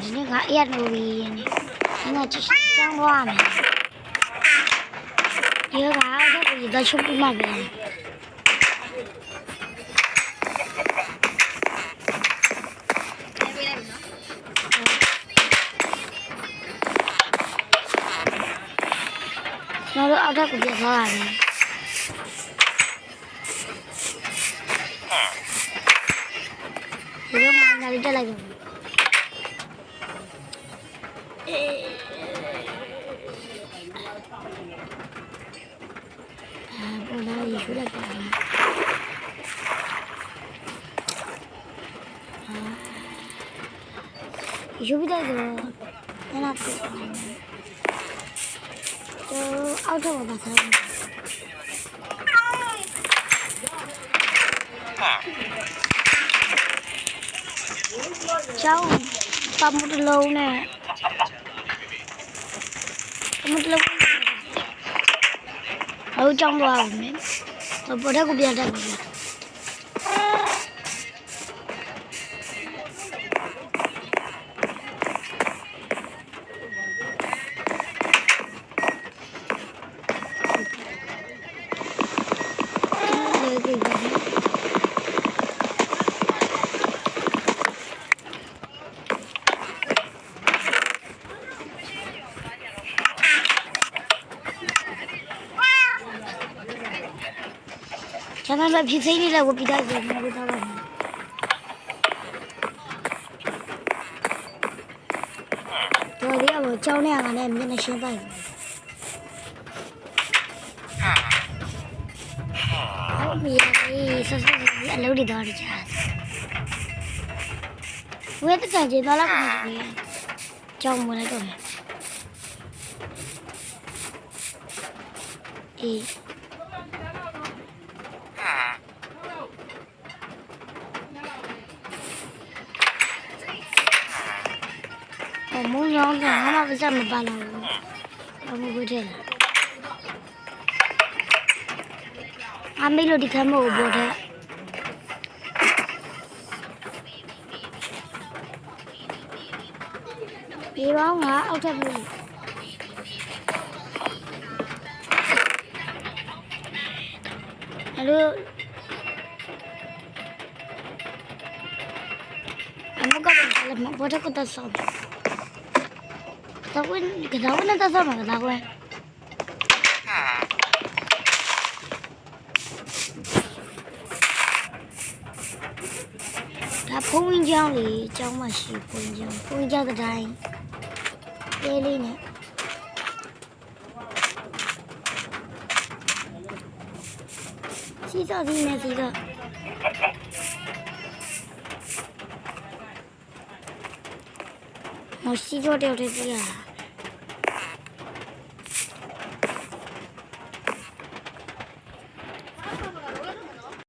ဒီနေ့ကအဲ့ရနိုဘီနေငါချစ်ချမ်းသွားမယ်ဒီကတော့ချုပ်ပြီးမှပဲကျွန်တော်တို့အောက်ထပ်ကိုပြန်သွားရတယ်ဒီတော့မှနားလေးတက်လိုက်တော့ပေါ်လာရရှိလိုက်ပါယူပြီးတော့နားပြေအောက်ထပ်မှာပါစားကျောင်းပမုတ်လုံးနဲ့ပမုတ်လုံးအောက်ကျောင်းသွားမယ်ပေါ်တက်ကိုပြန်တက်ပြီကျွန်တော်လည်းဖြစ်စိမ့်လေးလည်းဝပြလိုက်တယ်ငါတို့တော့တော်ရအောင်ကြောင်းနေရတာနဲ့မျက်နှာရှင်းပိုက်ဟုတ်ပြီဆက်ဆက်အလုပ်တွေတော့ကြာဝဲတကန်ကျေသွားလောက်ကနေကြောင်းမလိုက်တော့အေးမုံရောင်းကငါမပါစမပါလာဘူးအမှုဝတ်တယ်အမေလို့ဒီခမို့ဘောတဲ့ဒီဘောင်းကအောက်ထပ်ဘူးအဲ့လိုအမှုကလည်းဘောတဲ့ကတော့ဆောင်းတော့ကတော့နဲ့တော့ဆောင်းမှာကတော့ဒါဖုန်းကြောင်းလေးကျောင်းမရှိဖုန်းကြောင်းတိုင်းလေးလေးနဲ့စီတော့ဒီနဲ့စီတော့မရှိတော့တဲ့စီရ